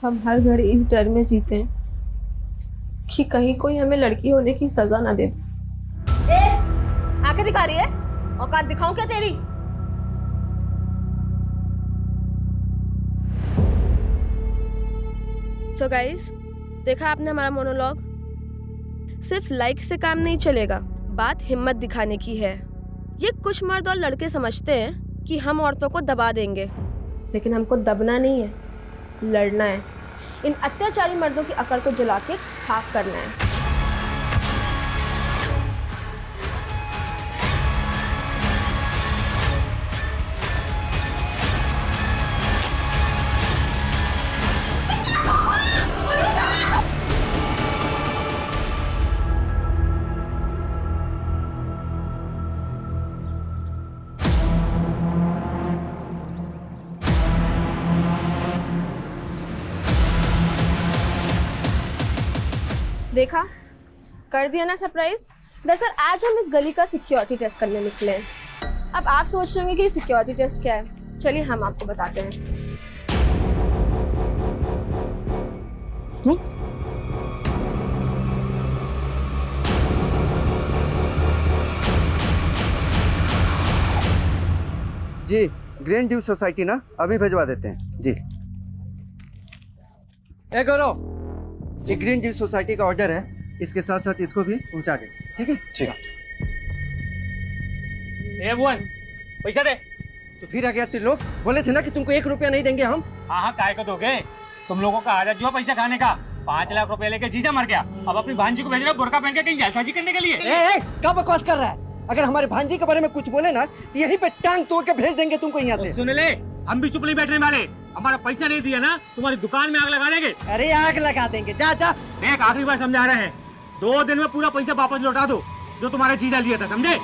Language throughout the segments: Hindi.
हम हर घड़ी इस डर में जीते हैं कि कहीं कोई हमें लड़की होने की सजा ना दे दे। आंखें दिखा रही है? औकात दिखाऊं क्या तेरी? सो गाइस, देखा आपने हमारा मोनोलॉग। सिर्फ लाइक से काम नहीं चलेगा, बात हिम्मत दिखाने की है। ये कुछ मर्द और लड़के समझते हैं कि हम औरतों को दबा देंगे, लेकिन हमको दबना नहीं है, लड़ना है। इन अत्याचारी मर्दों की अकड़ को जला के खाक करना है। देखा, कर दिया ना सरप्राइज। दरअसल आज हम इस गली का सिक्योरिटी टेस्ट करने निकले हैं। अब आप सोच रहे होंगे कि सिक्योरिटी टेस्ट क्या है। चलिए हम आपको बताते हैं। तू जी ग्रीन ड्यू सोसाइटी ना, अभी भिजवा देते हैं जी। ए गौरव, ये ग्रीन ड्यू सोसाइटी का ऑर्डर है, इसके साथ साथ इसको भी पहुंचा दे। ठीक है? ठीक है। ए भुवन, पैसा दे। तो फिर आ गया तेरे लोग, बोले थे ना कि तुमको 1 रुपया नहीं देंगे हम। हाँ हाँ, काय को दोगे? तुम लोगों का आदत जो है पैसा खाने का। 5 लाख रुपए लेके जीजा मर गया, अब अपनी भांजी को भेज रहे हो बुर्का पहन के कहीं जालसाजी करने के लिए। ए, क्या बकवास कर रहा है? अगर हमारे भांजी के बारे में कुछ बोले ना तो यहीं पे टांग तोड़ के भेज देंगे तुमको यहाँ से। सुन ले, हम भी चुप नहीं बैठने वाले। हमारा पैसा नहीं दिया ना, तुम्हारी दुकान में आग लगा देंगे। अरे आग लगा देंगे, जा जा। एक आखिरी बार समझा रहे हैं, 2 दिन में पूरा पैसा वापस लौटा दो जो तुम्हारे जीजा लिया था, समझे?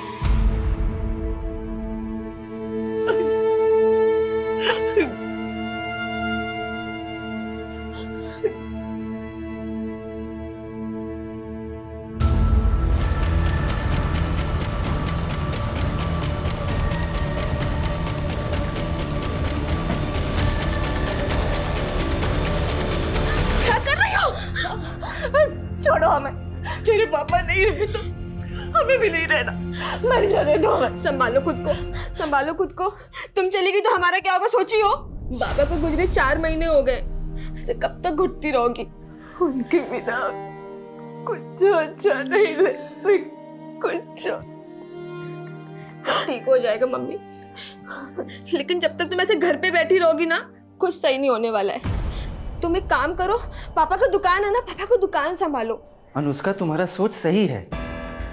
क्या कर रही हो? छोड़ो हमें। तेरे पापा नहीं रहे तो हमें भी नहीं रहना। मर जाने दो हमें। संभालो खुद को, संभालो खुद को। तुम चली गई तो हमारा क्या होगा सोची हो? बाबा को गुजरे 4 महीने हो गए, ऐसे कब तक घुटती रहोगी? उनके बिना कुछ अच्छा नहीं लगता, कुछ ठीक हो जाएगा मम्मी, लेकिन जब तक तुम ऐसे घर पे बैठी रहोगी ना, कुछ सही नहीं होने वाला है। तुम एक काम करो, पापा का दुकान है ना, पापा को दुकान संभालो। अनुष्का, तुम्हारा सोच सही है,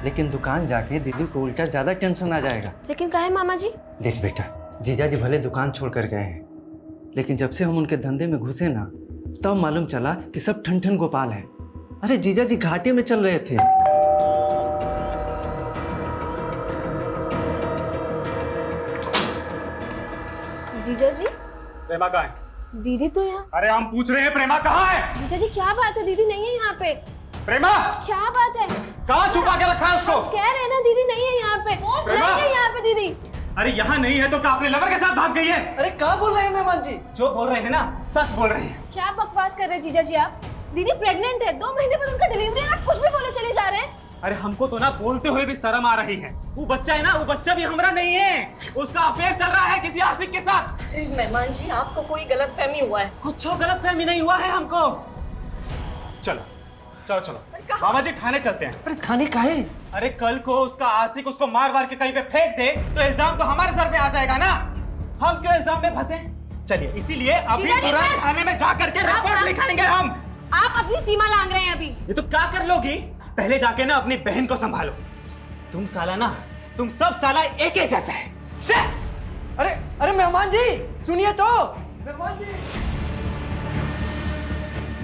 लेकिन दुकान जाके दीदी को उल्टा ज्यादा टेंशन आ जाएगा। लेकिन काहे मामा जी? देख बेटा, जीजा जी भले दुकान छोड़ कर गए हैं, लेकिन जब से हम उनके धंधे में घुसे ना, तब मालूम चला कि सब ठन ठन गोपाल है। अरे जीजा जी घाटे में चल रहे थे। जीजा जी, प्रेमा कहाँ है? दीदी तो यहाँ। अरे हम पूछ रहे हैं प्रेमा कहाँ है? जीजा जी क्या बात है, दीदी नहीं है यहाँ पे। प्रेमा क्या बात है? कहाँ छुपा के रखा है उसको? कह रहे हैं ना दीदी नहीं है यहाँ पे, प्रेमा! नहीं है यहाँ पे दीदी। अरे यहाँ नहीं है तो क्या अपने लवर के साथ भाग गई है? अरे क्या बोल रहे हैं मेहमान जी? जो बोल रहे हैं ना, सच बोल रहे हैं। क्या बकवास कर रहे हैं जीजा जी आप? दीदी प्रेग्नेंट है, 2 महीने बाद उनका डिलीवरी है, आप कुछ भी बोले चले जा रहे हैं। अरे हमको तो ना बोलते हुए भी शर्म आ रही है। वो बच्चा है ना, वो बच्चा भी हमारा नहीं है, उसका अफेयर चल रहा है किसी आशिक के साथ। मेहमान जी, आपको कोई गलतफहमी हुआ है? कुछ गलतफहमी नहीं हुआ है हमको। चलो चलो चलो बाबा जी, थाने चलते हैं। अरे थाने काहे? अरे कल को उसका आशिक उसको मार वार के कहीं पे फेंक दे तो इल्जाम तो हमारे सर पे आ जाएगा ना। हम क्यों इल्जाम में फंसे? चलिए इसीलिए अभी जीजा जी, तुरंत बस! थाने में जा करके रिपोर्ट लिखाएंगे हम। आप अपनी सीमा लांग रहे हैं अभी। ये तो क्या कर लोगी? पहले जाके ना अपनी बहन को संभालो। तुम साला ना, तुम सब साला एक ही जैसा है। शे! अरे अरे मेहमान जी सुनिए तो। मेहमान जी,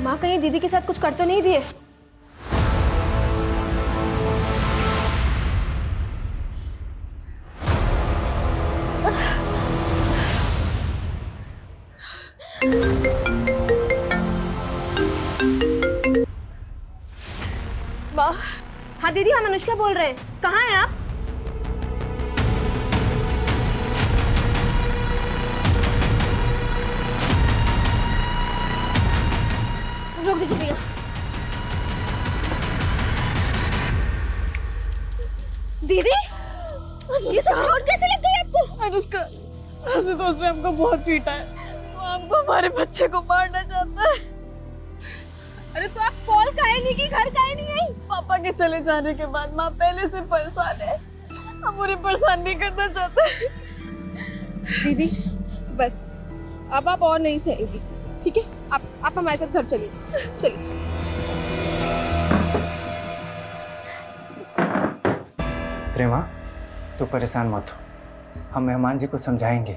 माँ कहीं दीदी के साथ कुछ कर तो नहीं दिए? माँ। हाँ दीदी, हम अनुष्का बोल रहे हैं, कहाँ हैं आप? दीजिए भैया। दीदी, ये सब चोट कैसे लग गई आपको? अनुष्का, आशुतोष ने हमको बहुत पीटा है। वो हमको हमारे बच्चे को मारना चाहता है। अरे तो आप कॉल काहे नहीं की, घर काहे नहीं आई? पापा के चले जाने के बाद माँ पहले से परेशान है। हम उन्हें परेशान नहीं करना चाहते। दीदी बस, अब आप और नहीं सहेंगी, ठीक है? आप हमारे साथ घर चलिए, चलिए। प्रेमा, तू परेशान मत हो, हम मेहमान जी को समझाएंगे।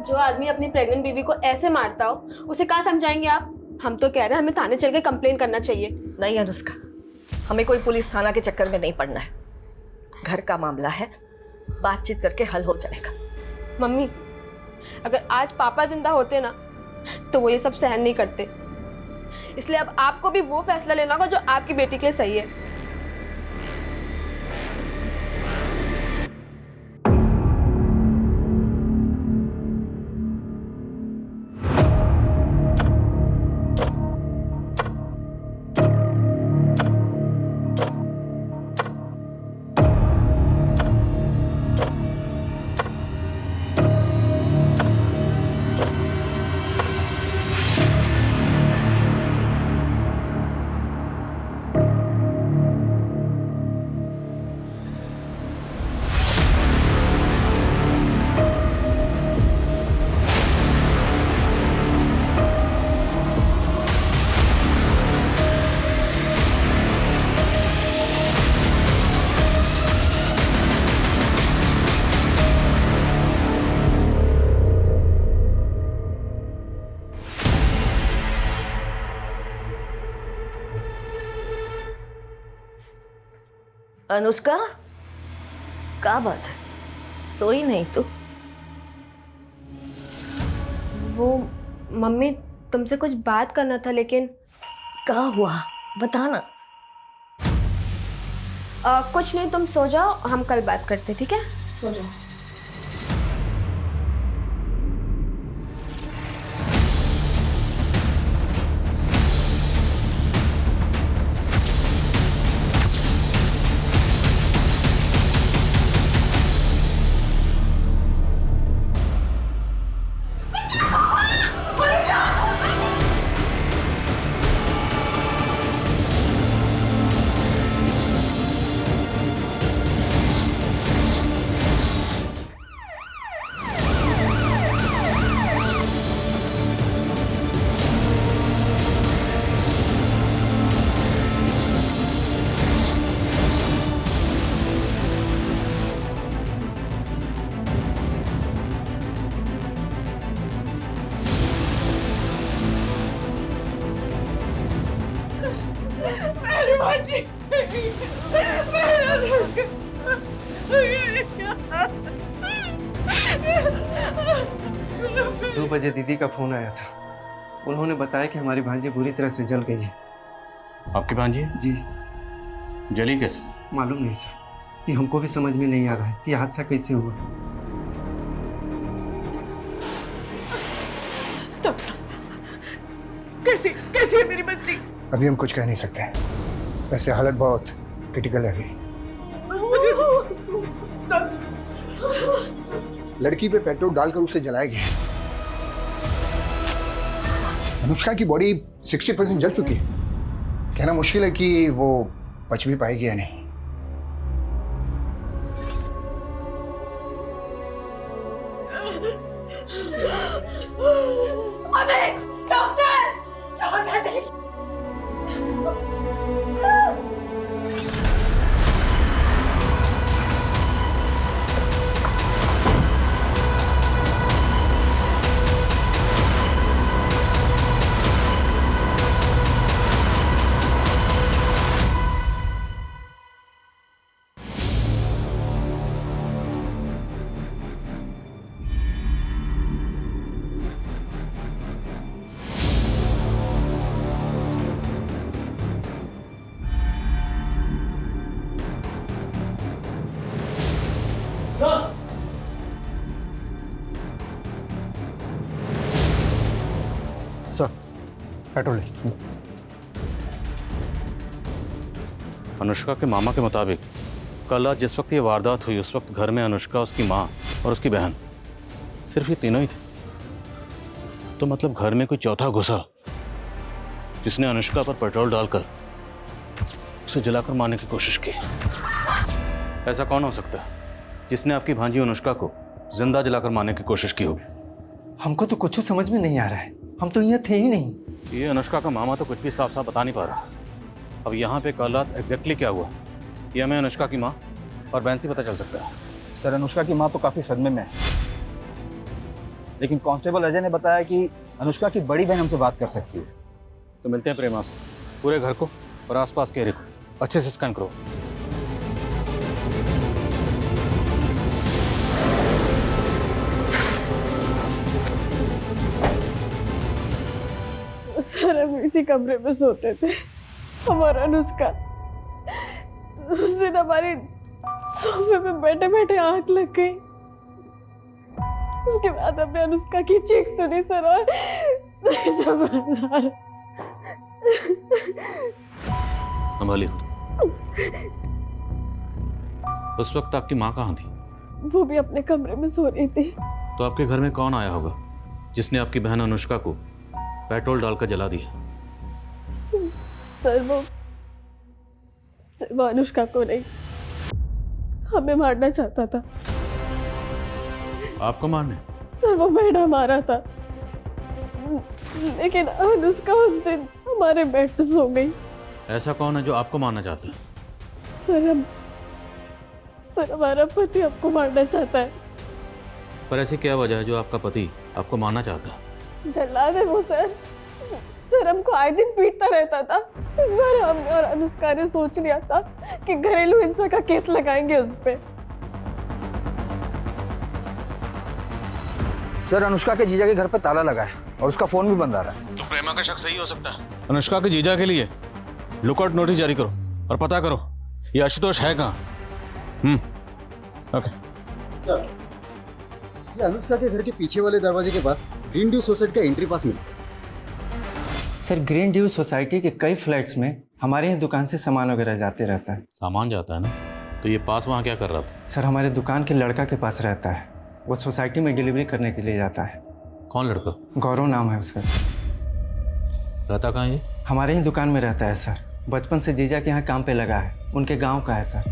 जो आदमी अपनी प्रेग्नेंट बीवी को ऐसे मारता हो, उसे कहाँ समझाएंगे आप? हम तो कह रहे हैं हमें थाने चल के कंप्लेन करना चाहिए। नहीं अनुष्का, हमें कोई पुलिस थाना के चक्कर में नहीं पड़ना है। घर का मामला है, बातचीत करके हल हो जाएगा। मम्मी, अगर आज पापा जिंदा होते ना तो वो ये सब सहन नहीं करते। इसलिए अब आपको भी वो फैसला लेना होगा जो आपकी बेटी के लिए सही है। अनुष्का, क्या बात है, सोई नहीं तू? वो मम्मी, तुमसे कुछ बात करना था, लेकिन क्या हुआ बताना। कुछ नहीं, तुम सो जाओ, हम कल बात करते, ठीक है? सो जाओ। दो बजे दीदी का फोन आया था। उन्होंने बताया कि हमारी भांजी बुरी तरह से जल गई है। आपकी भांजी जी। जली कैसे? मालूम नहीं सर, ये हमको भी समझ में नहीं आ रहा है कि हादसा कैसे हुआ। कैसी कैसी है मेरी बच्ची? अभी हम कुछ कह नहीं सकते, वैसे हालत बहुत क्रिटिकल है अभी। लड़की पे पेट्रोल डालकर उसे जलाया गया। अनुष्का की बॉडी 60% जल चुकी है। कहना मुश्किल है कि वो बच भी पाएगी या नहीं। सर, पेट्रोल ले। अनुष्का के मामा के मुताबिक कल रात जिस वक्त ये वारदात हुई उस वक्त घर में अनुष्का, उसकी माँ और उसकी बहन, सिर्फ ये तीनों ही थे। तो मतलब घर में कोई चौथा घुसा जिसने अनुष्का पर पेट्रोल डालकर उसे जलाकर मारने की कोशिश की। ऐसा कौन हो सकता है जिसने आपकी भांजी अनुष्का को जिंदा जलाकर मारने की कोशिश की होगी? हमको तो कुछ समझ में नहीं आ रहा है, हम तो यहाँ थे ही नहीं। ये अनुष्का का मामा तो कुछ भी साफ साफ बता नहीं पा रहा। अब यहाँ पे कल रात एग्जैक्टली क्या हुआ ये हमें अनुष्का की माँ और बहन से पता चल सकता है। सर, अनुष्का की माँ तो काफी सदमे में है, लेकिन कांस्टेबल अजय ने बताया कि अनुष्का की बड़ी बहन हमसे बात कर सकती है। तो मिलते हैं प्रेमा से। पूरे घर को और आसपास के एरिया को अच्छे से स्कैन करो। सर, हम इसी कमरे में सोते थे, हमारा अनुष्का। उस दिन हमारी सोफे पे बैठे बैठे आंख लग गई। उसके बाद हमने अनुष्का की चीख सुनी सर, और संभालिए। उस वक्त आपकी माँ कहाँ थी? वो भी अपने कमरे में सो रही थी। तो आपके घर में कौन आया होगा जिसने आपकी बहन अनुष्का को पेट्रोल डालकर जला दिया? सर, वो अनुष्का को नहीं, हमें मारना चाहता था। आपको मारने? सर, वो बेटा मारा था, लेकिन अनुष्का उस दिन हमारे बेड पे सो गई। ऐसा कौन है जो आपको मारना चाहता है? सर, हमारा पति आपको मारना चाहता है। पर ऐसी क्या वजह है जो आपका पति आपको मारना चाहता है? जल्लाद है वो सर। सर, हमको आए दिन पीटता रहता था। इस बार हमने और अनुष्का ने सोच लिया था कि घरेलू हिंसा का केस लगाएंगे उस पे। सर, अनुष्का के जीजा के घर पे ताला लगा है और उसका फोन भी बंद आ रहा है। तो प्रेमा का शक सही हो सकता है। अनुष्का के जीजा के लिए लुकआउट नोटिस जारी करो और पता करो ये आशुतोष है कहाँ। ओके सर, ये अनुष्का के घर के पीछे वाले दरवाजे के पास ग्रीन ड्यू सोसाइटी का एंट्री पास मिला। सर, ग्रीन ड्यू सोसाइटी के कई फ्लैट्स में हमारे ही दुकान से सामान वगैरह जाते रहता है। सामान जाता है ना, तो ये पास वहाँ क्या कर रहा था? सर, हमारे दुकान के लड़का के पास रहता है, वो सोसाइटी में डिलीवरी करने के लिए जाता है। कौन लड़का? गौरव नाम है उसका सर। रहता कहाँ ये? हमारे ही दुकान में रहता है सर, बचपन से जीजा के यहाँ काम पे लगा है, उनके गाँव का है सर।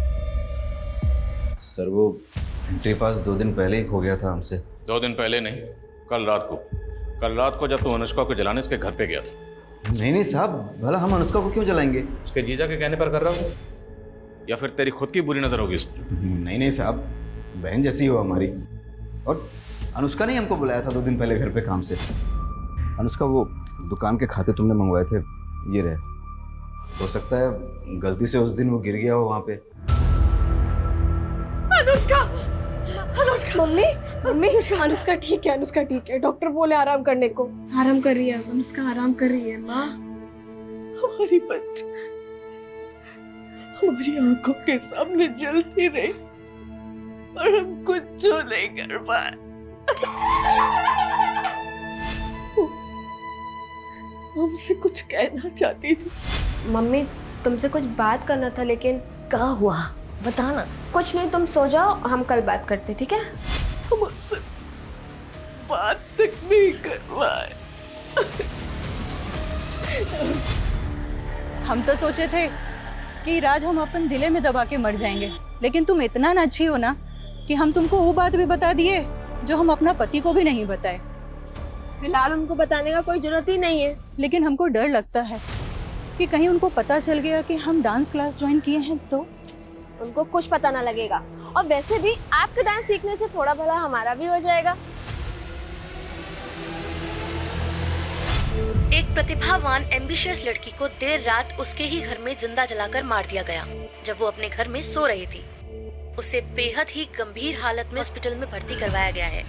सर, वो एंट्री पास 2 दिन पहले ही खो गया था हमसे। 2 दिन पहले नहीं, कल रात को। कल रात को जब तू अनुष्का को जलाने उसके घर पे गया था। नहीं साहब, भला हम अनुष्का को क्यों जलाएंगे? उसके जीजा के कहने पर कर रहा हो या फिर तेरी खुद की बुरी नजर होगी इस पर? नहीं साहब, बहन जैसी हो हमारी। और अनुष्का ने हमको बुलाया था 2 दिन पहले घर पे काम से। अनुष्का, वो दुकान के खाते तुमने मंगवाए थे, ये रहे। हो सकता है गलती से उस दिन वो गिर गया हो वहाँ पे। अनुष्का, मम्मी, अनुष्का ठीक है, अनुष्का ठीक है। डॉक्टर बोले आराम करने को। आराम कर रही है अनुष्का, आराम कर रही है माँ। हमारी बच्ची हमारी आंखों के सामने जलती रही और हम कुछ नहीं कर पाए। हमसे कुछ कहना चाहती थी। मम्मी, तुमसे कुछ बात करना था, लेकिन क्या हुआ बताना। कुछ नहीं, तुम सो जाओ, हम कल बात करते, ठीक है? मुझसे बात तक नहीं कर पाए। हम तो सोचे थे कि राज हम अपन दिले में दबा के मर जाएंगे, लेकिन तुम इतना न अच्छी हो ना कि हम तुमको वो बात भी बता दिए जो हम अपना पति को भी नहीं बताए। फिलहाल उनको बताने का कोई जरूरत ही नहीं है। लेकिन हमको डर लगता है कि कहीं उनको पता चल गया कि हम डांस क्लास ज्वाइन किए हैं तो। उनको कुछ पता ना लगेगा, और वैसे भी आपका डांस सीखने से थोड़ा भला हमारा भी हो जाएगा। एक प्रतिभावान एम्बिशियस लड़की को देर रात उसके ही घर में जिंदा जलाकर मार दिया गया जब वो अपने घर में सो रही थी। उसे बेहद ही गंभीर हालत में हॉस्पिटल में भर्ती करवाया गया है।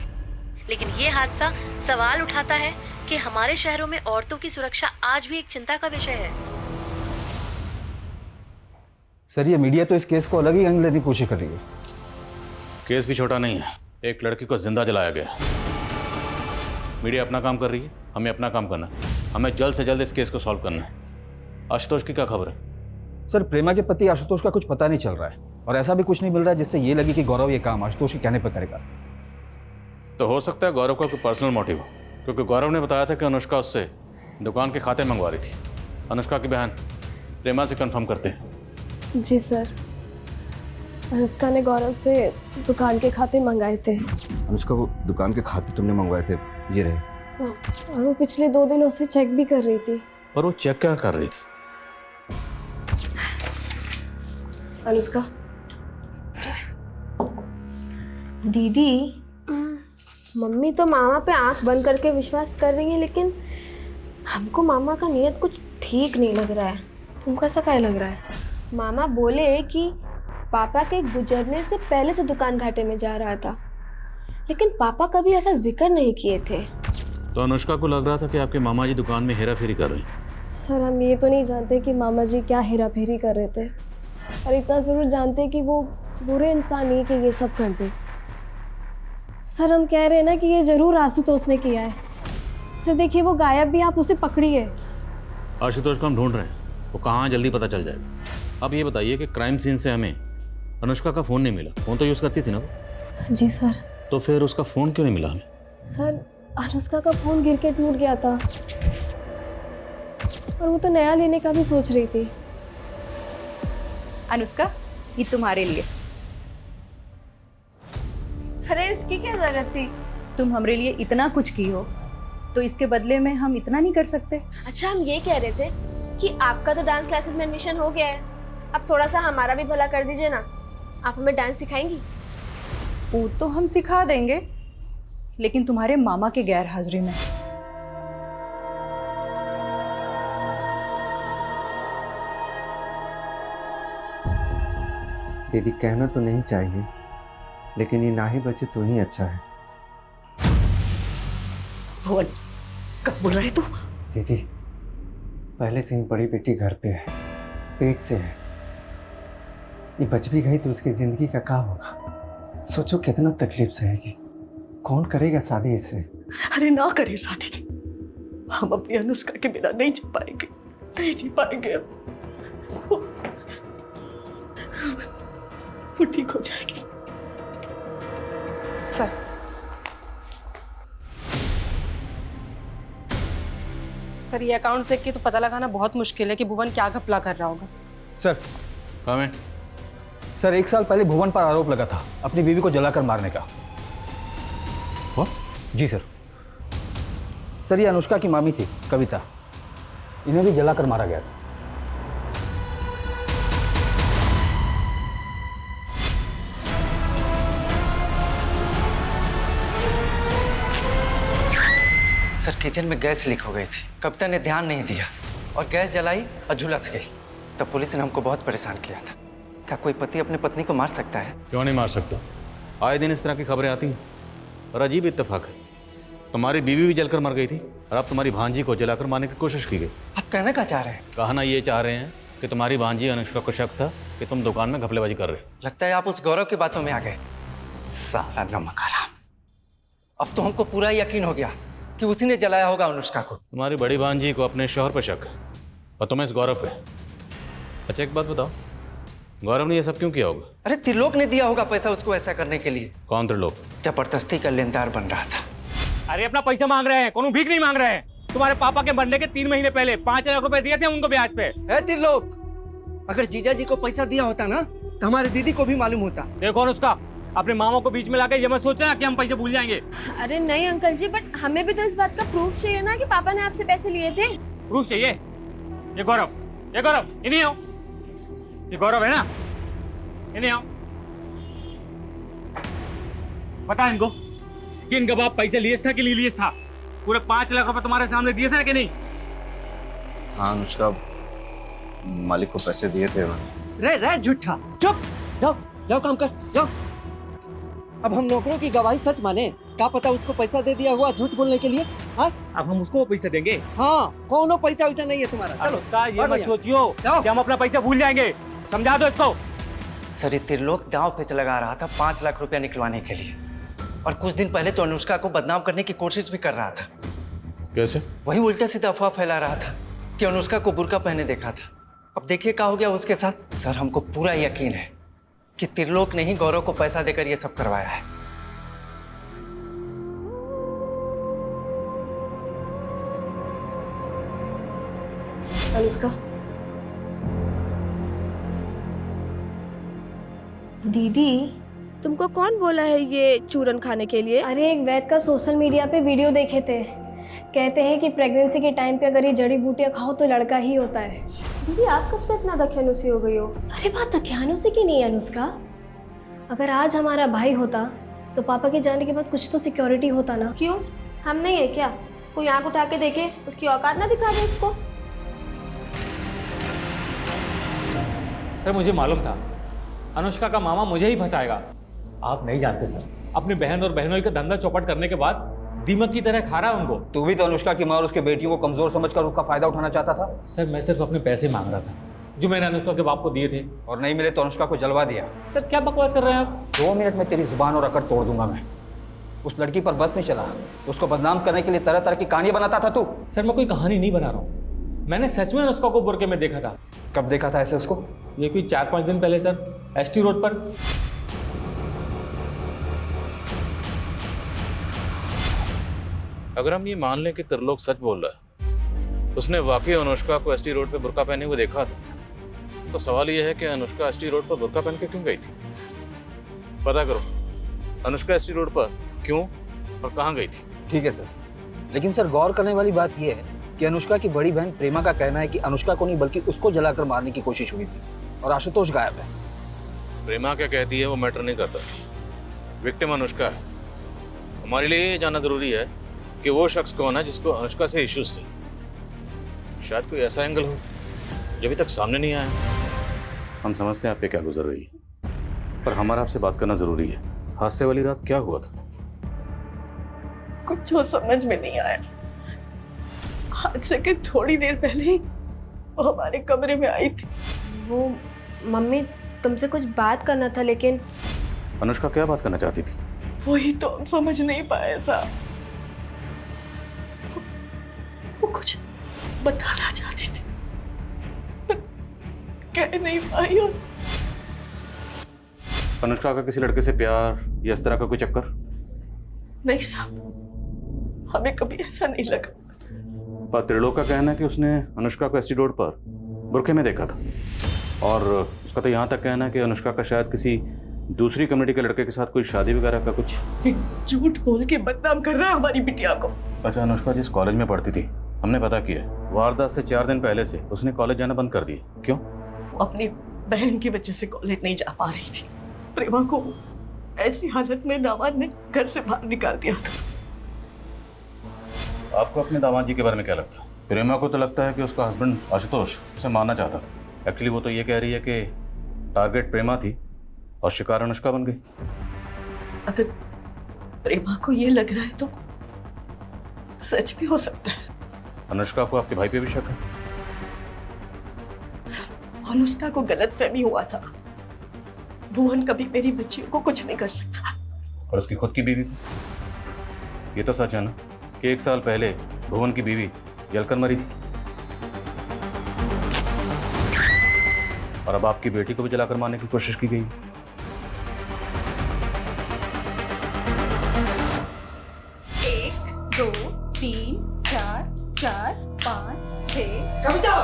लेकिन ये हादसा सवाल उठाता है कि हमारे शहरों में औरतों की सुरक्षा आज भी एक चिंता का विषय है। सर, ये मीडिया तो इस केस को अलग ही एंगल लेने की कोशिश कर रही है। केस भी छोटा नहीं है, एक लड़की को जिंदा जलाया गया। मीडिया अपना काम कर रही है, हमें अपना काम करना है। हमें जल्द से जल्द इस केस को सॉल्व करना है। आशुतोष की क्या खबर है? सर प्रेमा के पति आशुतोष का कुछ पता नहीं चल रहा है और ऐसा भी कुछ नहीं मिल रहा है जिससे ये लगे कि गौरव ये काम आशुतोष के कहने पर करेगा। तो हो सकता है गौरव का कोई पर्सनल मोटिव हो, क्योंकि गौरव ने बताया था कि अनुष्का उससे दुकान के खाते मंगवा रही थी। अनुष्का की बहन प्रेमा से कंफर्म करते हैं। जी सर, अनुष्का ने गौरव से दुकान के खाते मंगाए थे अनुष्का वो दुकान के खाते तुमने मंगवाए थे ये रहे। और वो पिछले 2 दिनों से चेक भी कर रही थी। पर वो चेक क्या कर रही थी? अनुष्का दीदी, मम्मी तो मामा पे आंख बंद करके विश्वास कर रही है, लेकिन हमको मामा का नियत कुछ ठीक नहीं लग रहा है। तुमको ऐसा क्या लग रहा है? मामा बोले कि पापा के गुजरने से पहले से दुकान घाटे में जा रहा था, लेकिन पापा कभी ऐसा जिक्र नहीं किए थे। तो अनुष्का को लग रहा था कि आपके मामा जी दुकान में हेरा फेरी कर रहे हैं। सर हम ये तो नहीं जानते कि मामा जी क्या हेरा फेरी कर रहे थे, और इतना ज़रूर जानते कि वो बुरे इंसान नहीं कि ये सब कर दे। सर हम कह रहे हैं ना कि ये ज़रूर आशुतोष ने किया है। सर देखिए वो गायब भी, आप उसे पकड़िए। आशुतोष को हम ढूंढ रहे हैं, वो कहाँ जल्दी पता चल जाएगा। अब ये बताइए कि क्राइम सीन से हमें अनुष्का का फ़ोन नहीं मिला। फ़ोन तो यूज़ करती थी ना वो? जी सर। तो फिर उसका फ़ोन क्यों नहीं मिला हमें? सर अनुष्का का फ़ोन गिर के टूट गया था, और वो तो नया लेने का भी सोच रही थी। अनुष्का, ये तुम्हारे लिए। अरे इसकी क्या जरूरत थी? तुम हमरे लिए इतना कुछ की हो, तो इसके बदले में हम इतना नहीं कर सकते? अच्छा हम ये कह रहे थे कि आपका तो डांस क्लासेस में एडमिशन हो गया है, अब थोड़ा सा हमारा भी भला कर दीजिए ना। आप हमें डांस सिखाएंगी? वो तो हम सिखा देंगे, लेकिन तुम्हारे मामा के गैर हाजिरी में। दीदी कहना तो नहीं चाहिए, लेकिन ये ना ही बचे तो ही अच्छा है। भुवन, कब बोल रहे तू? दीदी पहले से ही बड़ी बेटी घर पे है, पेट से है। ये बच भी गई तो उसकी जिंदगी का क्या होगा? सोचो कितना तकलीफ सहेगी। कौन करेगा शादी इससे? अरे ना करे शादी, हम अपनी अनुष्का के बिना नहीं जी पाएंगे, नहीं जी पाएंगे। अब वो ठीक हो जाएगी। सर सर ये अकाउंट देख के तो पता लगाना बहुत मुश्किल है कि भुवन क्या घपला कर रहा होगा। Sir comment. सर 1 साल पहले भुवन पर आरोप लगा था अपनी बीवी को जलाकर मारने का। जी सर। सर ये अनुष्का की मामी थी कविता, इन्हें भी जलाकर मारा गया था। सर किचन में गैस लीक हो गई थी, कविता ने ध्यान नहीं दिया और गैस जलाई और झुलस गई। तब पुलिस ने हमको बहुत परेशान किया था। क्या कोई पति अपनी पत्नी को मार सकता है? क्यों नहीं मार सकता? आए दिन इस तरह की खबरें आती हैं। और अजीब इत्तेफाक है, तुम्हारी बीवी भी जलकर मर गई थी और अब तुम्हारी भांजी को जलाकर मारने की कोशिश की गई। आप कहना क्या चाह रहे हैं? कहना ये चाह रहे हैं कि तुम्हारी भांजी अनुष्का को शक था कि तुम दुकान में घपलेबाजी कर रहे हो। लगता है आप उस गौरव की बातों में आ गए। साला नमक हराम। अब तो हमको पूरा यकीन हो गया कि उसी ने जलाया होगा अनुष्का को। तुम्हारी बड़ी भांजी को अपने शौहर पर शक है और तुम्हें इस गौरव पे। अच्छा एक बात बताओ, गौरव ने ये सब क्यों किया होगा? अरे त्रिलोक ने दिया होगा पैसा उसको ऐसा करने के लिए। कौन त्रिलोक? जबरदस्ती का लेनदार बन रहा था। अरे अपना पैसा मांग रहे हैं, कोनो भीख नहीं मांग रहे हैं। तुम्हारे पापा के मरने के 3 महीने पहले 5 लाख रुपए दिए थे उनको ब्याज पे। त्रिलोक, अगर जीजा जी को पैसा दिया होता ना तो हमारे दीदी को भी मालूम होता। देखो अनुष्का, अपने मामा को बीच में लाके ये मत सोचना कि हम पैसे भूल जाएंगे। अरे नहीं अंकल जी, बट हमें भी तो इस बात का प्रूफ चाहिए ना कि पापा ने आपसे पैसे लिए थे। प्रूफ चाहिए? ये गौरव, इन्हीं हो। ये गौरव है ना, इन्हीं हो। बता इनको कि इनका बाप पैसे लिए था कि नहीं लिए था। पूरे 5 लाख रुपए तुम्हारे सामने दिए थे कि नहीं? हाँ अनुष्का, मालिक को पैसे दिए थे। रे झूठा, चुप। जाओ काम कर, जाओ। अब हम नौकरों की गवाही सच माने? क्या पता उसको पैसा दे दिया हुआ झूठ बोलने के लिए। हाँ अब हम उसको पैसे देंगे? हाँ, कौनो पैसा वैसा नहीं है तुम्हारा। चलो उसका ये मत सोचियो कि हम अपना पैसा भूल जाएंगे। समझा दो इसको। सर ये त्रिलोक दांव पे लगा रहा था 5 लाख रुपया निकलवाने के लिए, और कुछ दिन पहले तो अनुष्का को बदनाम करने की कोशिश भी कर रहा था। कैसे? वही उल्टा सीधा अफवाह फैला रहा था कि अनुष्का को बुर्का पहने देखा था। अब देखिए क्या हो गया उसके साथ। सर हमको पूरा यकीन है कि त्रिलोक ने ही गौरव को पैसा देकर ये सब करवाया है। अनुष्का, दीदी तुमको कौन बोला है ये चूरन खाने के लिए? अरे एक वैद का सोशल मीडिया पे वीडियो देखे थे, कहते हैं कि प्रेगनेंसी के टाइम पे अगर ये जड़ी बूटियाँ खाओ तो लड़का ही होता है। दीदी आप कब से इतना दख्यानुसी हो गई हो? अरे बात दख्यानुसी की नहीं है अनुष्का, अगर आज हमारा भाई होता तो पापा के जाने के बाद कुछ तो सिक्योरिटी होता ना। क्यों, हम नहीं है क्या? कोई आंख उठा के देखे, उसकी औकात ना दिखा दे उसको। सर मुझे मालूम था अनुष्का का मामा मुझे ही फंसाएगा। आप नहीं जानते सर, अपनी बहन और बहनोई का धंधा चौपट करने के बाद दीमक की तरह खा रहा है उनको। तू भी तो अनुष्का की माँ और उसके बेटियों को कमजोर समझकर उसका फायदा उठाना चाहता था। सर मैं सिर्फ अपने पैसे मांग रहा था जो मैंने अनुष्का के बाप को दिए थे। और नहीं मिले तो अनुष्का को जलवा दिया। सर क्या बकवास कर रहे हैं आप? 2 मिनट में तेरी जुबान और अकड़ तोड़ दूंगा मैं। उस लड़की पर बस नहीं चला, उसको बदनाम करने के लिए तरह तरह की कहानियां बनाता था तू। सर मैं कोई कहानी नहीं बना रहा हूँ, मैंने सच में अनुष्का को बुरके में देखा था। कब देखा था ऐसे उसको? ये कोई 4-5 दिन पहले सर, एसटी रोड पर। अगर हम ये मान लें कि त्रिलोक सच बोल रहा है, उसने वाकई अनुष्का को एसटी रोड पे बुर्का पहने हुए देखा था, तो सवाल ये है कि अनुष्का एसटी रोड पर बुर्का पहन के क्यों गई थी? पता करो अनुष्का एसटी रोड पर क्यों और कहाँ गई थी। ठीक है सर, लेकिन सर गौर करने वाली बात यह है कि अनुष्का की बड़ी बहन प्रेमा का कहना है कि अनुष्का को नहीं बल्कि उसको जलाकर मारने की कोशिश हुई थी और आशुतोष गायब है। प्रेमा क्या कहती है वो मैटर नहीं करता, विक्टिम अनुष्का है। हमारे लिए ये जानना जरूरी है कि वो शख्स कौन है जिसको अनुष्का से इश्यूज थे। शायद कोई ऐसा एंगल हो जो अभी तक सामने नहीं आया। हम समझते हैं आप पे क्या गुजर रही है, पर हमारा आपसे बात करना जरूरी है। हादसे वाली रात क्या हुआ था? कुछ जो समझ में नहीं आया। हादसे के थोड़ी देर पहले ही वो हमारे कमरे में आई थी। वो मम्मी तुमसे कुछ बात करना था, लेकिन अनुष्का क्या बात करना चाहती थी? वही तो हम समझ नहीं पाए साहब। वो कुछ बताना चाहती थी, पर कह नहीं पाई। और अनुष्का का किसी लड़के से प्यार या इस तरह का कोई चक्कर? नहीं साहब, हमें कभी ऐसा नहीं लगा। पर त्रिलोक का कहना है कि उसने अनुष्का को एसटी रोड पर बुरखे में देखा था, और उसका तो यहाँ तक कहना है कि अनुष्का का शायद किसी दूसरी कम्युनिटी के लड़के के साथ कोई शादी वगैरह का कुछ। झूठ बोल के बदनाम कर रहा है हमारी बिटिया को। अच्छा, अनुष्का जिस कॉलेज में पढ़ती थी हमने पता किया, वारदात से 4 दिन पहले से उसने कॉलेज जाना बंद कर दिया। क्यों? अपनी बहन की वजह से कॉलेज नहीं जा पा रही थी। प्रेमा को ऐसी हालत में दामाद ने घर से बाहर निकाल दिया था। आपको अपने दामाद जी के बारे में क्या लगता है? प्रेमा को तो लगता है कि उसका हस्बैंड आशुतोष उसे मारना चाहता था। एक्चुअली वो तो ये कह रही है कि टारगेट प्रेमा थी और शिकार अनुष्का बन गई। अगर प्रेमा को ये लग रहा है तो सच भी हो सकता है। अनुष्का को आपके भाई पे भी शक है? अनुष्का को गलतफहमी हुआ था। भुवन कभी मेरी बच्चियों को कुछ नहीं कर सकता। और उसकी खुद की बीवी को? ये तो सच है ना कि 1 साल पहले भुवन की बीवी जलकर मरी थी, और अब आपकी बेटी को भी जलाकर मारने की कोशिश की गई। एक, 2, 3, 4, 4, 5, 6। कविता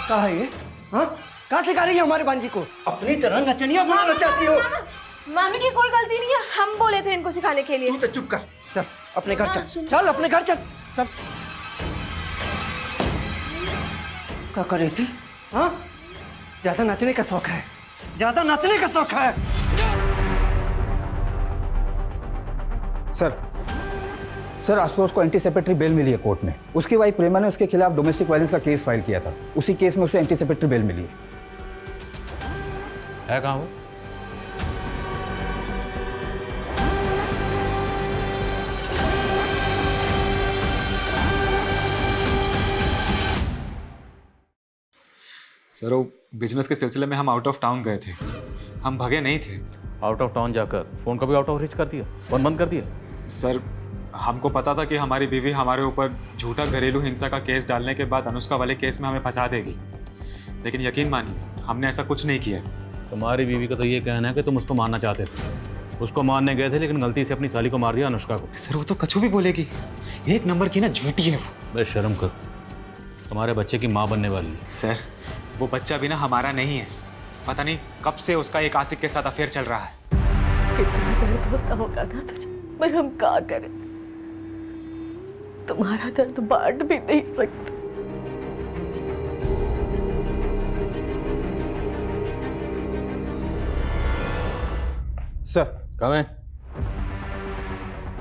कहाँ है ये? हाँ, कहाँ सिखा रही है हमारे बांजी को? अपनी तरह नचनिया बनाना चाहती हो? मामी की कोई गलती नहीं है, हम बोले थे इनको सिखाने के लिए। तू तो चुप कर, चल अपने घर चल, चल अपने घर चल, चल। क्या कर रही थी? हाँ, ज्यादा नाचने का शौक है, ज्यादा नाचने का शौक है। सर आशुतोष को एंटीसेपेटरी बेल मिली है कोर्ट में। उसकी वाइफ प्रेमा ने उसके खिलाफ डोमेस्टिक वायलेंस का केस फाइल किया था। उसी केस में उसे एंटीसेपेटरी बेल मिली है। कहाँ वो? सर वो बिजनेस के सिलसिले में हम आउट ऑफ टाउन गए थे, हम भगे नहीं थे। आउट ऑफ टाउन जाकर फोन का भी आउट ऑफ रीच कर दिया, फोन बंद कर दिया? सर हमको पता था कि हमारी बीवी हमारे ऊपर झूठा घरेलू हिंसा का केस डालने के बाद अनुष्का वाले केस में हमें फंसा देगी, लेकिन यकीन मानिए हमने ऐसा कुछ नहीं किया। तुम्हारी बीवी का तो ये कहना है कि तुम उसको मारना चाहते थे, उसको मारने गए थे लेकिन गलती से अपनी साली को मार दिया, अनुष्का को। सर वो तो कछु भी बोलेगी, एक नंबर की ना झूठी है वो। बस शर्म कर, तुम्हारे बच्चे की माँ बनने वाली है। सर वो बच्चा भी ना हमारा नहीं है, पता नहीं कब से उसका एक आशिक के साथ अफेयर चल रहा है। कितना दर्द होता होगा ना तुझे, पर हम क्या करें, तुम्हारा दर्द बांट भी नहीं सकते। सर कहाँ है?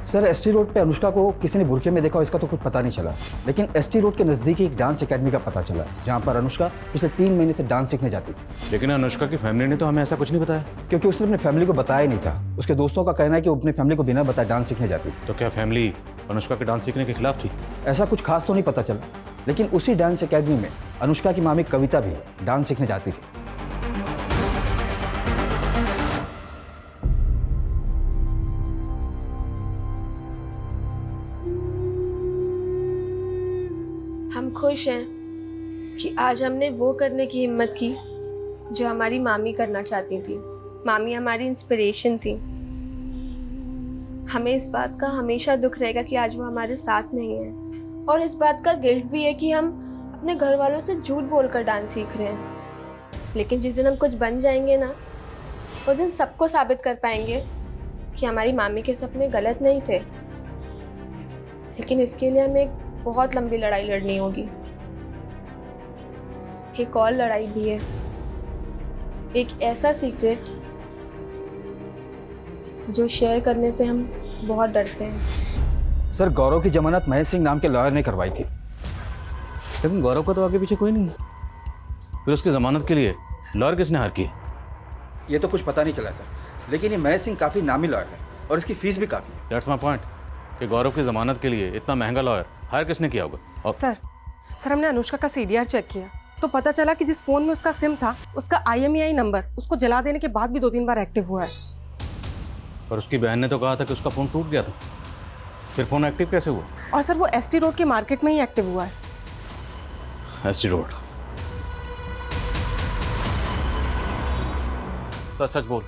सर एसटी रोड पे अनुष्का को किसी ने बुरखे में देखा, इसका तो कुछ पता नहीं चला, लेकिन एसटी रोड के नज़दीक एक डांस एकेडमी का पता चला जहाँ पर अनुष्का पिछले 3 महीने से डांस सीखने जाती थी। लेकिन अनुष्का की फैमिली ने तो हमें ऐसा कुछ नहीं बताया। क्योंकि उसने अपनी फैमिली को बताया नहीं था। उसके दोस्तों का कहना है कि वो अपनी फैमिली को बिना बताए डांस सीखने जाती थी। तो क्या फैमिली अनुष्का के डांस सीखने के खिलाफ थी? ऐसा कुछ खास तो नहीं पता चला, लेकिन उसी डांस एकेडमी में अनुष्का की मामी कविता भी डांस सीखने जाती थी। हम खुश हैं कि आज हमने वो करने की हिम्मत की जो हमारी मामी करना चाहती थी। मामी हमारी इंस्पिरेशन थी। हमें इस बात का हमेशा दुख रहेगा कि आज वो हमारे साथ नहीं है, और इस बात का गिल्ट भी है कि हम अपने घर वालों से झूठ बोलकर डांस सीख रहे हैं। लेकिन जिस दिन हम कुछ बन जाएंगे ना, उस दिन सबको साबित कर पाएंगे कि हमारी मामी के सपने गलत नहीं थे। लेकिन इसके लिए हमें एक बहुत लंबी लड़ाई लड़नी होगी। एक और लड़ाई भी है, एक ऐसा सीक्रेट जो शेयर करने से हम बहुत डरते हैं। सर गौरव की जमानत महेश सिंह नाम के लॉयर ने करवाई थी। लेकिन गौरव का तो आगे पीछे कोई नहीं है, फिर उसकी जमानत के लिए लॉयर किसने हायर की? ये तो कुछ पता नहीं चला सर, लेकिन ये महेश सिंह काफ़ी नामी लॉयर है और इसकी फीस भी काफ़ी है। दैट्स माय पॉइंट कि गौरव की जमानत के लिए इतना महंगा लॉयर हायर किसने किया होगा? और सर हमने अनुष्का का CDR चेक किया तो पता चला कि जिस फोन में उसका सिम था उसका IMEI नंबर उसको जला देने के बाद भी 2-3 बार एक्टिव हुआ है। और उसकी बहन ने तो कहा था कि उसका फ़ोन टूट गया था, फिर फ़ोन एक्टिव कैसे हुआ? और सर वो ST रोड के मार्केट में ही एक्टिव हुआ है। ST road? सच बोल,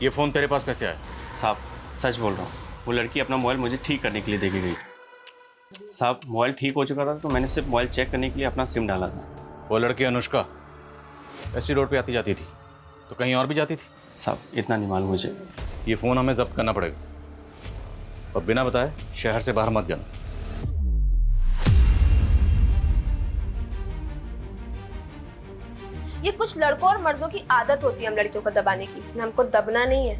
ये फ़ोन तेरे पास कैसे आया? साहब सच बोल रहा हूँ, वो लड़की अपना मोबाइल मुझे ठीक करने के लिए दे के गई। साहब मोबाइल ठीक हो चुका था तो मैंने सिर्फ मोबाइल चेक करने के लिए अपना सिम डाला था। वो लड़की अनुष्का ST रोड पे आती जाती थी तो कहीं और भी जाती थी? साहब इतना नहीं मालूम मुझे। ये फ़ोन हमें जब्त करना पड़ेगा और बिना बताए शहर से बाहर मत जाना। ये कुछ लड़कों और मर्दों की आदत होती है हम लड़कियों को दबाने की। हमको दबना नहीं है,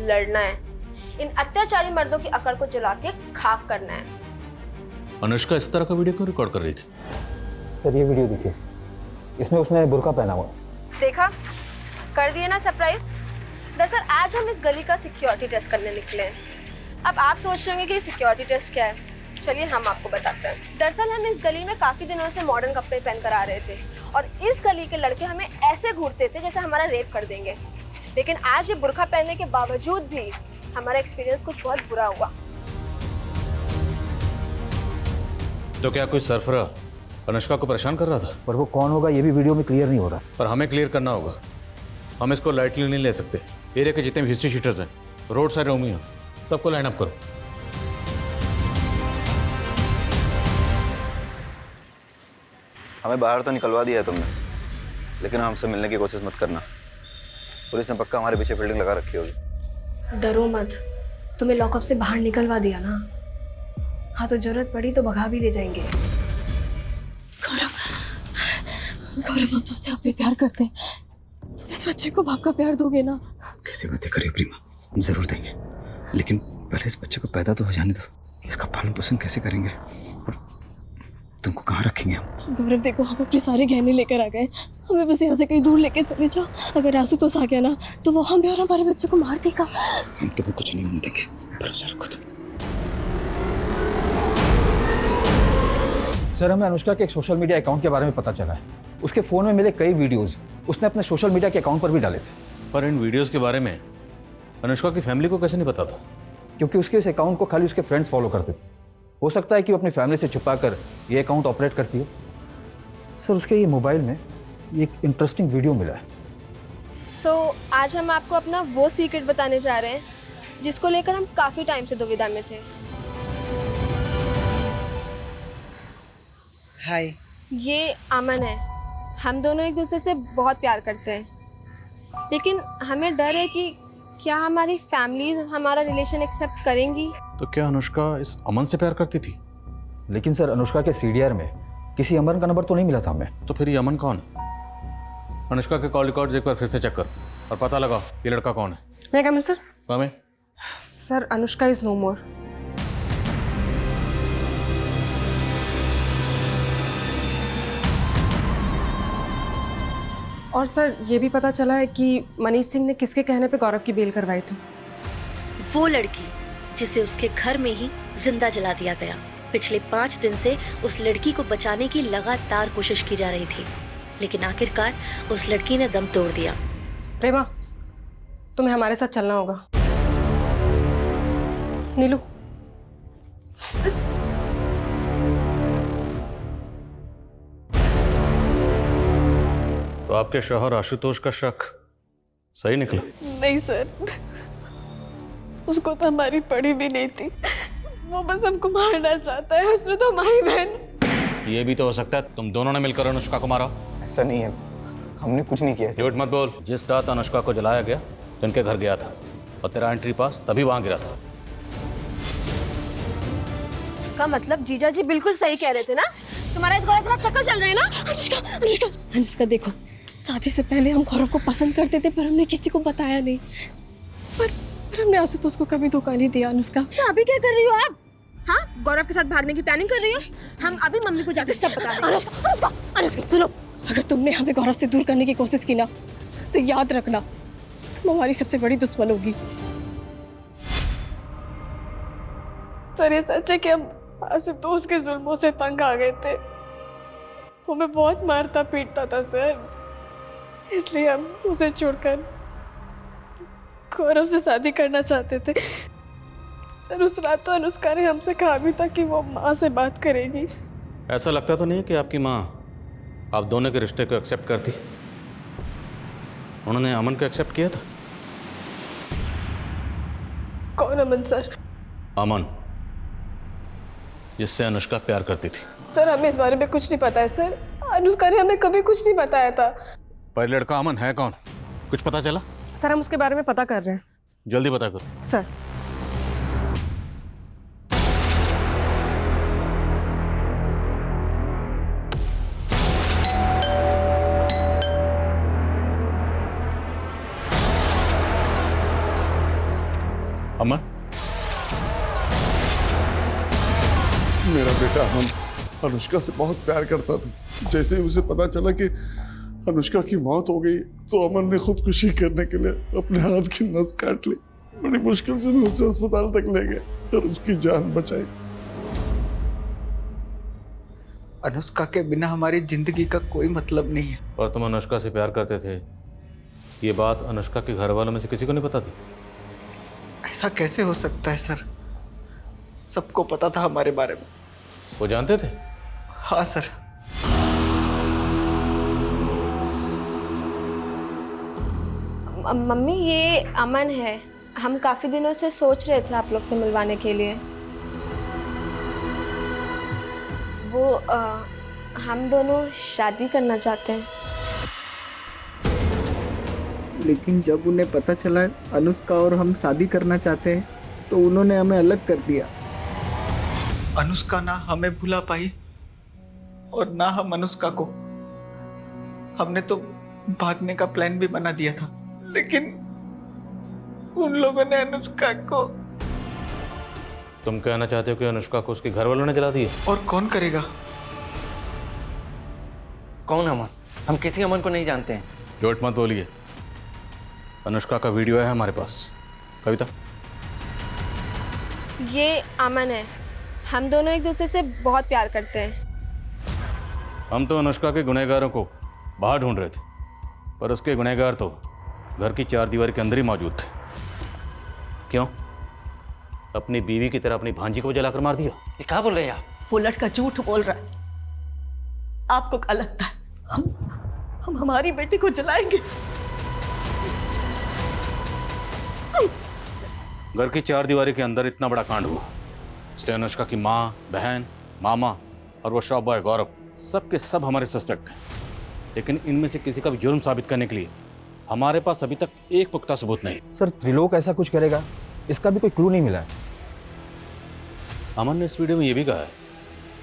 लड़ना है। इन अत्याचारी मर्दों की अकड़ को जला के खाक करना है। अनुष्का इस तरह का वीडियो क्यों रिकॉर्ड कर रही थी? सर ये वीडियो देखिए, इसमें उसने बुर्का पहना हुआ। देखा, कर दिए ना सरप्राइज। दरअसल आज हम इस गली का सिक्योरिटी टेस्ट करने निकले हैं। अब आप सोच रहे होंगे कि सिक्योरिटी टेस्ट क्या है, चलिए हम आपको बताते हैं। दरअसल हम इस गली में काफी दिनों से मॉडर्न कपड़े पहन कर आ रहे थे और इस गली के लड़के हमें ऐसे घूरते थे जैसे हमारा रेप कर देंगे। लेकिन आज ये बुर्का पहनने के बावजूद भी हमारा एक्सपीरियंस कुछ बहुत बुरा हुआ। तो क्या कोई सरफरा अनुष्का को परेशान कर रहा था? पर वो कौन होगा ये भी वीडियो में क्लियर नहीं हो रहा। पर हमें क्लियर करना होगा, हम इसको लाइटली नहीं ले सकते। एरिया के जितने भी हिस्ट्री शीटर्स हैं, रोड साइड रोमी हैं, सबको लाइन अप करो। हमें बाहर तो निकलवा दिया है तुमने, लेकिन हमसे मिलने की कोशिश मत करना। पुलिस ने पक्का हमारे पीछे फील्डिंग लगा रखी होगी। डरो मत, तुम्हें लॉकअप से बाहर निकलवा दिया ना। हाँ तो जरूरत पड़ी तो भगा भी ले जाएंगे। गौरव हम तुमसे आप भी प्यार करते हैं, तुम इस बच्चे को बाप का प्यार दोगे ना? कैसी बातें करिए प्रीमा, हम जरूर देंगे, लेकिन पहले इस बच्चे को पैदा तो हो जाने दो। इसका पालन पोषण कैसे करेंगे और तुमको कहाँ रखेंगे हम? गौरव देखो, हम अपने सारे गहने लेकर आ गए, हमें बस यहाँ से कहीं दूर लेके चले जाओ। अगर आशुतोष आ गया ना तो वो हमें और हमारे बच्चे को मार देगा। हम तुम्हें कुछ नहीं होने देंगे, भरोसा रखो तुम। सर हमें अनुष्का के एक सोशल मीडिया अकाउंट के बारे में पता चला है। उसके फ़ोन में मिले कई वीडियोस उसने अपने सोशल मीडिया के अकाउंट पर भी डाले थे। पर इन वीडियोस के बारे में अनुष्का की फैमिली को कैसे नहीं पता था? क्योंकि उसके इस अकाउंट को खाली उसके फ्रेंड्स फॉलो करते थे। हो सकता है कि वो अपनी फैमिली से छुपाकर ये अकाउंट ऑपरेट करती हो। सर उसके ये मोबाइल में ये एक इंटरेस्टिंग वीडियो मिला है। सो आज हम आपको अपना वो सीक्रेट बताने जा रहे हैं जिसको लेकर हम काफ़ी टाइम से दुविधा में थे। हाय। ये अमन है। हम दोनों एक दूसरे से बहुत प्यार करते हैं, लेकिन हमें डर है कि क्या हमारी फैमिलीज हमारा रिलेशन एक्सेप्ट करेंगी। तो क्या अनुष्का इस अमन से प्यार करती थी? लेकिन सर अनुष्का के सीडीआर में किसी अमन का नंबर तो नहीं मिला था हमें। तो फिर ये अमन कौन है? अनुष्का के कॉल रिकॉर्ड्स एक बार फिर से चेक कर और पता लगाओ ये लड़का कौन है। मैं कम इन सर? कम है। सर अनुष्का इज नो मोर। और सर ये भी पता चला है कि मनीष सिंह ने किसके कहने पे गौरव की बेल करवाई थी। वो लड़की जिसे उसके घर में ही जिंदा जला दिया गया। पिछले 5 दिन से उस लड़की को बचाने की लगातार कोशिश की जा रही थी, लेकिन आखिरकार उस लड़की ने दम तोड़ दिया। प्रेमा, तुम्हें हमारे साथ चलना होगा। नीलू। तो आपके शौहर आशुतोष का शक सही निकला? नहीं सर, उसको तो हमारी पड़ी भी नहीं थी। वो बस हमको मारना चाहता है। उसने तो हमारी बहन। ये भी तो हो सकता है तुम दोनों ने मिलकर अनुष्का को मारा। ऐसा नहीं है, हमने कुछ नहीं किया। झूठ मत बोल। जिस रात अनुष्का को जलाया गया तो इनके घर गया था और तेरा एंट्री पास तभी वहां गिरा था। इसका मतलब जीजा जी बिल्कुल सही कह रहे थे ना? तुम्हारा इस गौरव के साथ चक्कर चल रहे हैं ना? अनुष्का देखो, शादी से पहले हम गौरव को पसंद करते थे, पर हमने किसी को बताया नहीं। पर हमने आशुतोष को कभी धोखा नहीं दिया। अनुष्का, तो अभी क्या कर रही हो आप? हाँ, गौरव के साथ भागने की प्लानिंग कर रही हो? हम अभी मम्मी को जाकर सब बता देंगे। अनुष्का सुनो, अगर तुमने हमें गौरव से दूर करने की कोशिश की ना, तो याद रखना तुम हमारी सबसे बड़ी दुश्मन होगी। सर ये सच है कि हम आशुतोष के जुल्मों से तंग आ गए थे। वो हमें बहुत मारता पीटता था सर, इसलिए हम उसे छोड़कर गौरव से शादी करना चाहते थे। सर उस रात तो अनुष्का ने हमसे कहा भी था कि वो माँ से बात करेगी। ऐसा लगता तो नहीं कि आपकी माँ आप दोनों के रिश्ते को एक्सेप्ट करती? उन्होंने अमन को एक्सेप्ट किया था। कौन अमन सर? अमन, जिससे अनुष्का प्यार करती थी। सर हमें इस बारे में कुछ नहीं पता है सर। अनुष्का ने हमें कभी कुछ नहीं बताया था। पर लड़का अमन है कौन, कुछ पता चला? सर हम उसके बारे में पता कर रहे हैं। जल्दी पता करो। सर अमन, मेरा बेटा अमन अनुष्का से बहुत प्यार करता था। जैसे ही उसे पता चला कि अनुष्का की मौत हो गई तो अमन ने खुदकुशी करने के लिए अपने हाथ की नस काट ली। बड़ी मुश्किल से मैं उसे अस्पताल तक ले गया और उसकी जान बचाई। अनुष्का के बिना हमारी जिंदगी का कोई मतलब नहीं है। पर तुम अनुष्का से प्यार करते थे, ये बात अनुष्का के घर वालों में से किसी को नहीं पता थी? ऐसा कैसे हो सकता है सर, सबको पता था हमारे बारे में। वो जानते थे? हाँ सर। मम्मी ये अमन है। हम काफी दिनों से सोच रहे थे आप लोग से मिलवाने के लिए। वो हम दोनों शादी करना चाहते हैं। लेकिन जब उन्हें पता चला अनुष्का और हम शादी करना चाहते हैं तो उन्होंने हमें अलग कर दिया। अनुष्का ना हमें भुला पाई और ना हम अनुष्का को। हमने तो भागने का प्लान भी बना दिया था, लेकिन उन लोगों ने अनुष्का को। तुम कहना चाहते हो कि अनुष्का को उसके घर वालों ने जला दिया? और कौन करेगा? कौन अमन? हम किसी अमन को नहीं जानते हैं। झूठ मत बोलिए। अनुष्का का वीडियो है हमारे पास। कविता, ये अमन है। हम दोनों एक दूसरे से बहुत प्यार करते हैं। हम तो अनुष्का के गुनहगारों को बाहर ढूंढ रहे थे, पर उसके गुनहगार तो घर की 4 दीवार के अंदर ही मौजूद थे। क्यों? अपनी बीवी की तरह अपनी भांजी को जलाकर मार दिया? ये क्या बोल रहे हैं आप? वो लड़का झूठ बोल रहा है। आपको क्या लगता है हम हमारी बेटी को जलाएंगे। घर की चार दीवारी के अंदर इतना बड़ा कांड हुआ, इसलिए अनुष्का की माँ, बहन, मामा और वो शॉप बॉय गौरव सबके सब हमारे सस्पेक्ट हैं। लेकिन इनमें से किसी का भी जुर्म साबित करने के लिए हमारे पास अभी तक एक पुख्ता सबूत नहीं। सर त्रिलोक ऐसा कुछ करेगा, इसका भी कोई क्लू नहीं मिला है। अमन ने इस वीडियो में ये भी कहा है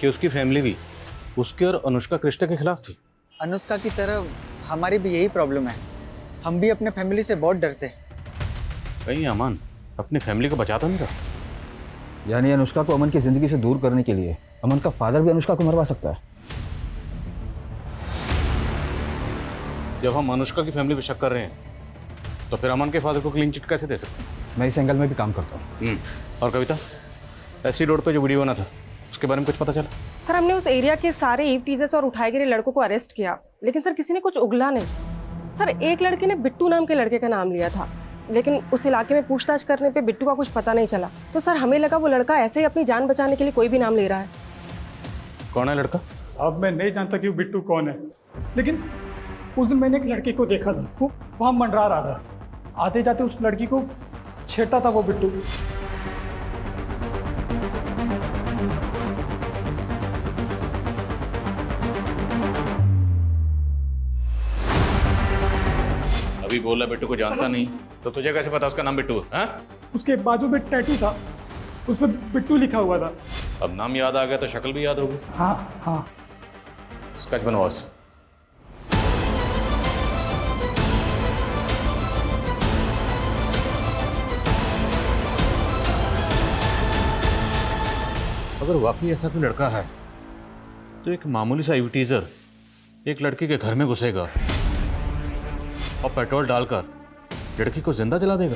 कि उसकी फैमिली भी उसके और अनुष्का के रिश्ते के खिलाफ थी। अनुष्का की तरह हमारी भी यही प्रॉब्लम है, हम भी अपने फैमिली से बहुत डरते हैं। कहीं अमन अपनी फैमिली को बचाता नहीं था? यानी अनुष्का को अमन की जिंदगी से दूर करने के लिए अमन का फादर भी अनुष्का को मरवा सकता है। जब हम अनुष्का की फैमिली पे शक कर रहे हैं तो फिर अमन के फादर को क्लीन चिट कैसे दे सकते हैं? मैं इस एंगल में भी काम करता हूँ। और कविता, एससी रोड पे जो वीडियो बना था उसके बारे में कुछ पता चला? सर हमने उस एरिया के सारे ईव टीजर्स और उठाए गिरे लड़कों को अरेस्ट किया, लेकिन सर किसी ने कुछ उगला नहीं। सर एक लड़के ने बिट्टू नाम के लड़के का नाम लिया था, लेकिन उस इलाके में पूछताछ करने पे बिट्टू का कुछ पता नहीं चला। तो सर हमें लगा वो लड़का ऐसे ही अपनी जान बचाने के लिए कोई भी नाम ले रहा है। कौन है लड़का? साहब मैं नहीं जानता कि वो बिट्टू कौन है, लेकिन उस दिन मैंने एक लड़के को देखा था, वो वहाँ मंडरा रहा था। आते जाते उस लड़की को छेड़ता था वो बिट्टू। अभी बोला बिट्टू को जानता नहीं, तो तुझे कैसे पता उसका नाम बिट्टू है? उसके बाजू में टैटू था, उसमें बिट्टू लिखा हुआ था। अब नाम याद आ गया तो शक्ल भी याद होगी। हाँ हाँ। स्केच बनवाओ उससे। अगर वाकई ऐसा कोई लड़का है तो एक मामूली सा टीजर एक लड़की के घर में घुसेगा और पेट्रोल डालकर लड़की को जिंदा जला देगा।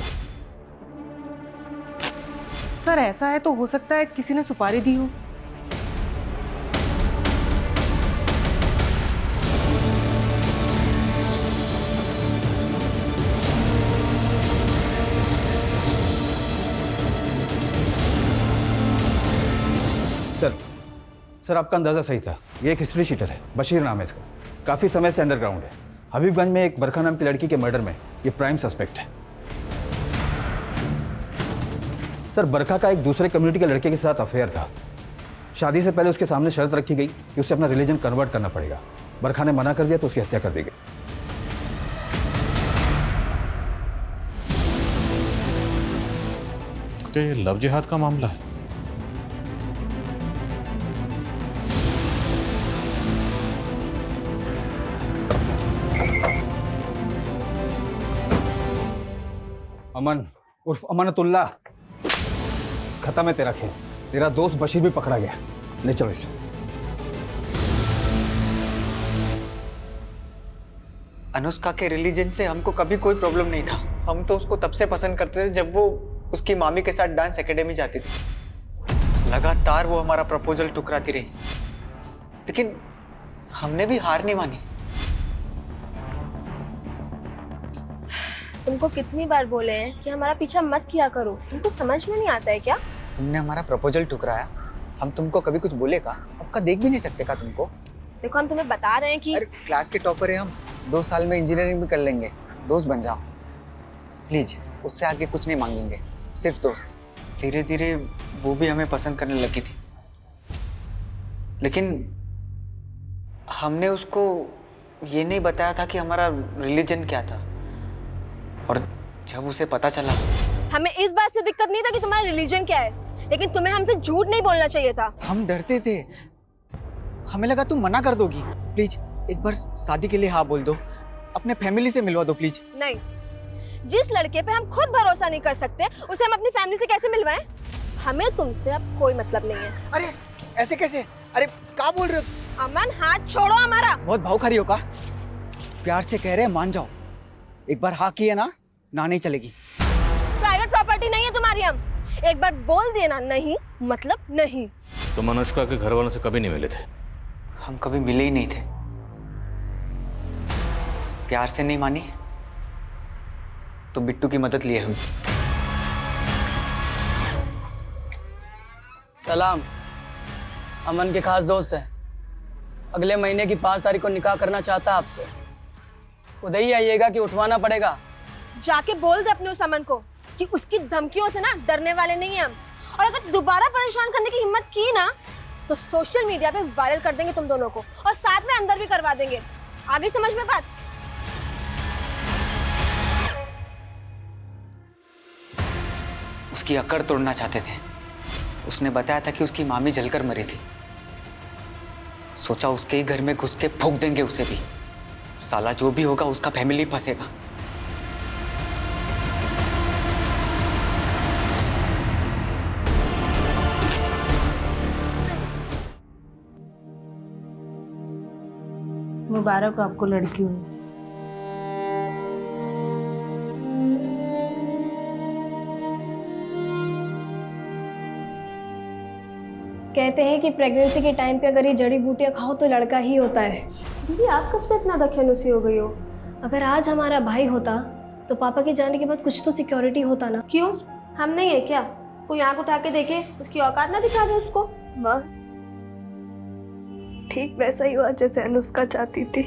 सर ऐसा है तो हो सकता है किसी ने सुपारी दी हो। सर आपका अंदाजा सही था, ये एक हिस्ट्री शीटर है, बशीर नाम है इसका। काफी समय से अंडरग्राउंड है। हबीबगंज में एक बरखा नाम की लड़की के मर्डर में ये प्राइम सस्पेक्ट है। सर बरखा का एक दूसरे कम्युनिटी के लड़के के साथ अफेयर था। शादी से पहले उसके सामने शर्त रखी गई कि उसे अपना रिलीजन कन्वर्ट करना पड़ेगा। बरखा ने मना कर दिया तो उसकी हत्या कर दी गई। क्या ये लव जिहाद का मामला है? अमन उर्फ अमानतुल्लाह, खत्म है तेरा खेल। तेरा दोस्त बशीर भी पकड़ा गया। ले चलो इसे। अनुष्का के रिलीजन से हमको कभी कोई प्रॉब्लम नहीं था। हम तो उसको तब से पसंद करते थे जब वो उसकी मामी के साथ डांस एकेडमी जाती थी। लगातार वो हमारा प्रपोजल ठुकराती रही, लेकिन हमने भी हार नहीं मानी। तुमको कितनी बार बोले हैं कि हमारा पीछा मत किया करो, तुमको समझ में नहीं आता है क्या? तुमने हमारा प्रपोजल ठुकराया, हम तुमको कभी कुछ बोले का? आपका देख भी नहीं सकते का तुमको? देखो हम तुम्हें बता रहे हैं कि अरे क्लास के टॉपर है हम, 2 साल में इंजीनियरिंग भी कर लेंगे। दोस्त बन जाओ प्लीज, उससे आगे कुछ नहीं मांगेंगे, सिर्फ दोस्त। धीरे धीरे वो भी हमें पसंद करने लगी थी, लेकिन हमने उसको ये नहीं बताया था कि हमारा रिलीजन क्या था। और जब उसे पता चला, हमें इस बात से दिक्कत नहीं था कि तुम्हारा रिलीजन क्या है, लेकिन तुम्हें हमसे झूठ नहीं बोलना चाहिए था। हम डरते थे, हमें लगा तुम मना कर दोगी। प्लीज एक बार शादी के लिए हाँ बोल दो, अपने फैमिली से मिलवा दो प्लीज। नहीं, जिस लड़के पे हम खुद भरोसा नहीं कर सकते उसे हम अपनी फैमिली से कैसे मिलवाएं? हमें तुमसे अब कोई मतलब नहीं है। अरे ऐसे कैसे? अरे क्या बोल रहे हो? अमन हाथ छोड़ो हमारा। बहुत भावखारी हो का? प्यार से कह रहे हैं, मान जाओ। एक बार हाँ किए ना, ना नहीं चलेगी। प्राइवेट प्रॉपर्टी नहीं है तुम्हारी। हम एक बार बोल दिए ना नहीं मतलब नहीं। तुम अनुष्का के घर वालों से कभी नहीं मिले थे? हम कभी मिले ही नहीं थे। प्यार से नहीं मानी तो बिट्टू की मदद लिए हुई। सलाम, अमन के खास दोस्त है। अगले महीने की 5 तारीख को निकाह करना चाहता है आपसे। खुद ही आइएगा कि उठवाना पड़ेगा? जाके बोल दे अपने उस अमन को कि उसकी धमकियों से ना डरने वाले नहीं हैं हम, और अगर दोबारा परेशान करने की हिम्मत की ना तो सोशल मीडिया पे वायरल कर देंगे तुम दोनों को, और साथ में अंदर भी करवा देंगे। आगे समझ में बात? उसकी अकड़ तोड़ना चाहते थे। उसने बताया था कि उसकी मामी जलकर मरी थी। सोचा उसके ही घर में घुस के फूंक देंगे उसे भी। साला जो भी होगा उसका फैमिली फंसेगा। मुबारक हो आपको लड़की हुई। कहते हैं कि प्रेगनेंसी के टाइम पे अगर ये जड़ी बूटियां खाओ तो लड़का ही होता है। दीदी आप कब से इतना दखलअंदाजी हो गई हो? अगर आज हमारा भाई होता तो पापा के जाने के बाद कुछ तो सिक्योरिटी होता ना। क्यों, हम नहीं है क्या? कोई आंख उठा के देखे, उसकी औकात ना दिखा दे उसको। माँ ठीक वैसा ही हुआ जैसे अनुष्का चाहती थी।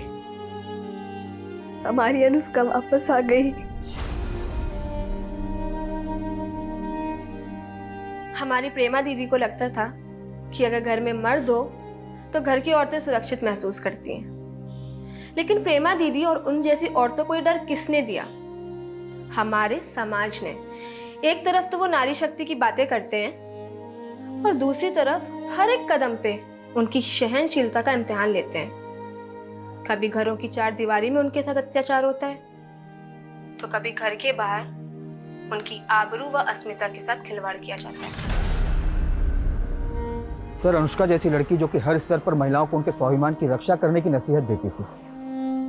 हमारी अनुष्का वापस आ गई। हमारी प्रेमा दीदी को लगता था कि अगर घर में मर्द हो तो घर की औरतें सुरक्षित महसूस करती हैं, लेकिन प्रेमा दीदी और उन जैसी औरतों को ये डर किसने दिया? हमारे समाज ने। एक तरफ तो वो नारी शक्ति की बातें करते हैं और दूसरी तरफ हर एक कदम पे उनकी सहनशीलता का इम्तिहान लेते हैं। कभी घरों की चार दीवारी में उनके साथ अत्याचार होता है तो कभी घर के बाहर उनकी आबरू व अस्मिता के साथ खिलवाड़ किया जाता है। सर, अनुष्का जैसी लड़की जो कि हर स्तर पर महिलाओं को उनके स्वाभिमान की रक्षा करने की नसीहत देती थी,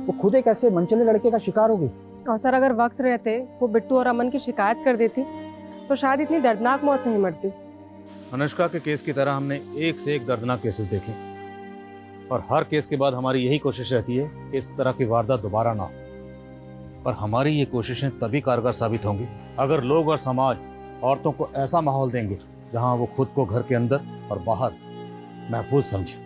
वो खुद एक ऐसे मनचले लड़के का शिकार हो गई। और सर अगर वक्त रहते वो बिट्टू और अमन की शिकायत कर देती तो शायद इतनी दर्दनाक मौत नहीं मरती। अनुष्का के केस की तरह हमने एक से एक दर्दनाक केसेस देखे और हर केस के बाद हमारी यही कोशिश रहती है कि इस तरह की वारदात दोबारा ना हो। पर हमारी ये कोशिशें तभी कारगर साबित होंगी अगर लोग और समाज औरतों को ऐसा माहौल देंगे जहां वो खुद को घर के अंदर और बाहर महफूज समझे।